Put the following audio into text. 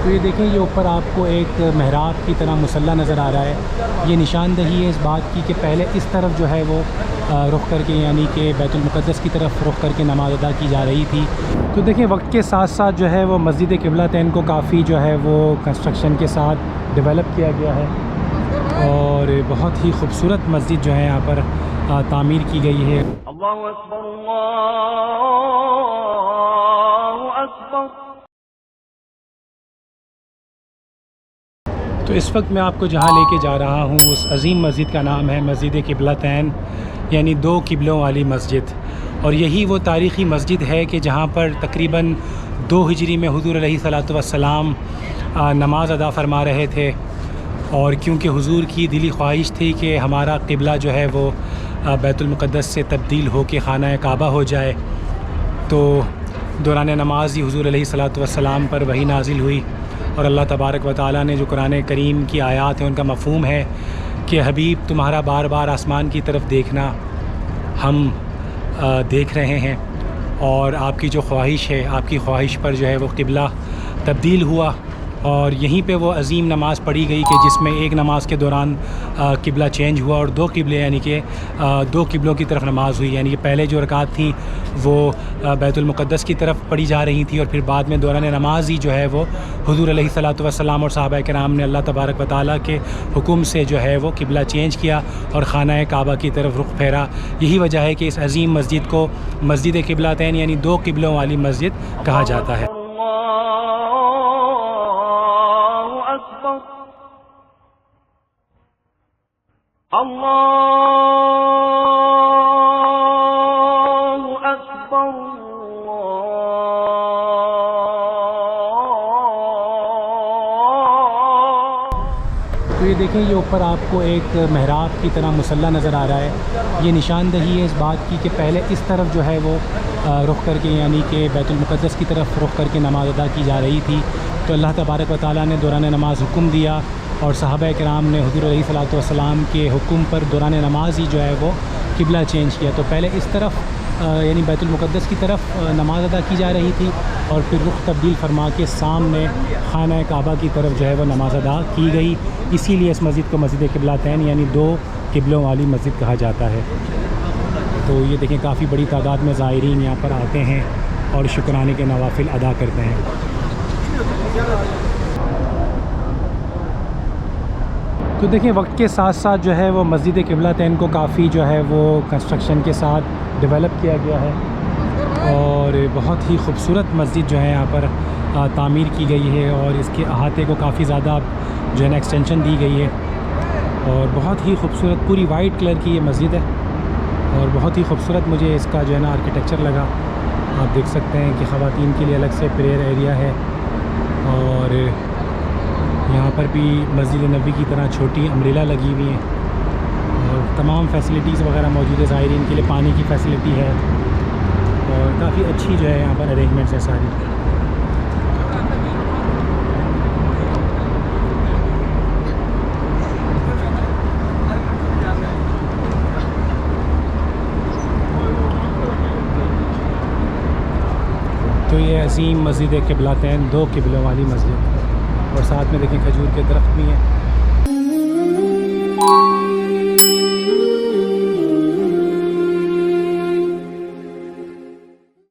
تو یہ دیکھیں، یہ اوپر آپ کو ایک محراب کی طرح مسلح نظر آ رہا ہے۔ یہ نشاندہی ہے اس بات کی کہ پہلے اس طرف جو ہے وہ رخ کر کے، یعنی کہ بیت المقدس کی طرف رخ کر کے نماز ادا کی جا رہی تھی۔ تو دیکھیں، وقت کے ساتھ ساتھ جو ہے وہ مسجد قبلتین کو کافی جو ہے وہ کنسٹرکشن کے ساتھ ڈیولپ کیا گیا ہے، اور بہت ہی خوبصورت مسجد جو ہے یہاں پر تعمیر کی گئی ہے۔ اللہ اکبر، اللہ اکبر۔ تو اس وقت میں آپ کو جہاں لے کے جا رہا ہوں اس عظیم مسجد کا نام ہے مسجد قبلتین، یعنی دو قبلوں والی مسجد۔ اور یہی وہ تاریخی مسجد ہے کہ جہاں پر تقریباً 2 ہجری میں حضور علیہ الصلوۃ والسلام نماز ادا فرما رہے تھے، اور کیونکہ حضور کی دلی خواہش تھی کہ ہمارا قبلہ جو ہے وہ بیت المقدس سے تبدیل ہو کے خانہ کعبہ ہو جائے، تو دوران نماز ہی حضور علیہ الصلوۃ والسلام پر وحی نازل ہوئی، اور اللہ تبارک و تعالیٰ نے جو قرآن کریم کی آیات ہیں ان کا مفہوم ہے کہ حبیب تمہارا بار بار آسمان کی طرف دیکھنا ہم دیکھ رہے ہیں، اور آپ کی جو خواہش ہے، آپ کی خواہش پر جو ہے وہ قبلہ تبدیل ہوا، اور یہیں پہ وہ عظیم نماز پڑھی گئی کہ جس میں ایک نماز کے دوران قبلہ چینج ہوا، اور 2 قبلے یعنی کہ 2 قبلوں کی طرف نماز ہوئی، یعنی کہ پہلے جو رکعت تھیں وہ بیت المقدس کی طرف پڑھی جا رہی تھیں، اور پھر بعد میں دوران نماز ہی جو ہے وہ حضور علیہ الصلوۃ والسلام اور صحابہ کرام نے اللہ تبارک و تعالیٰ کے حکم سے جو ہے وہ قبلہ چینج کیا اور خانہ کعبہ کی طرف رخ پھیرا۔ یہی وجہ ہے کہ اس عظیم مسجد کو مسجد قبلتین یعنی 2 قبلوں والی مسجد کہا جاتا ہے۔ اللہ اکبر، تو یہ دیکھیں، یہ اوپر آپ کو ایک محراب کی طرح مسلح نظر آ رہا ہے۔ یہ نشاندہی ہے اس بات کی کہ پہلے اس طرف جو ہے وہ رخ کر کے، یعنی کہ بیت المقدس کی طرف رخ کر کے نماز ادا کی جا رہی تھی، تو اللہ تبارک و تعالیٰ نے دوران نماز حکم دیا، اور صحابہ کرام نے حضور علیہ الصلوۃ والسلام کے حکم پر دوران نماز ہی جو ہے وہ قبلہ چینج کیا۔ تو پہلے اس طرف یعنی بیت المقدس کی طرف نماز ادا کی جا رہی تھی، اور پھر رخ تبدیل فرما کے سامنے خانہ کعبہ کی طرف جو ہے وہ نماز ادا کی گئی۔ اسی لیے اس مسجد کو مسجد قبلتین یعنی 2 قبلوں والی مسجد کہا جاتا ہے۔ تو یہ دیکھیں، کافی بڑی تعداد میں زائرین یہاں پر آتے ہیں اور شکرانے کے نوافل ادا کرتے ہیں۔ تو دیکھیں، وقت کے ساتھ ساتھ جو ہے وہ مسجد قبلتین کو کافی جو ہے وہ کنسٹرکشن کے ساتھ ڈیولپ کیا گیا ہے، اور بہت ہی خوبصورت مسجد جو ہے یہاں پر تعمیر کی گئی ہے، اور اس کے احاطے کو کافی زیادہ جو ہے نا ایکسٹینشن دی گئی ہے، اور بہت ہی خوبصورت پوری وائٹ کلر کی یہ مسجد ہے، اور بہت ہی خوبصورت مجھے اس کا جو ہے نا آرکیٹیکچر لگا۔ آپ دیکھ سکتے ہیں کہ خواتین کے لیے الگ سے پریئر ایریا ہے، اور یہاں پر بھی مسجد نبوی کی طرح چھوٹی امبریلا لگی ہوئی ہیں، اور تمام فیسلٹیز وغیرہ موجود ہے، زائرین کے لیے پانی کی فیسلٹی ہے، اور کافی اچھی جو ہے یہاں پر ارینجمنٹس ہیں ساری۔ تو یہ عظیم مسجد قبلتین 2 قبلوں والی مسجد، اور ساتھ میں دیکھیں کھجور کے درخت بھی ہیں۔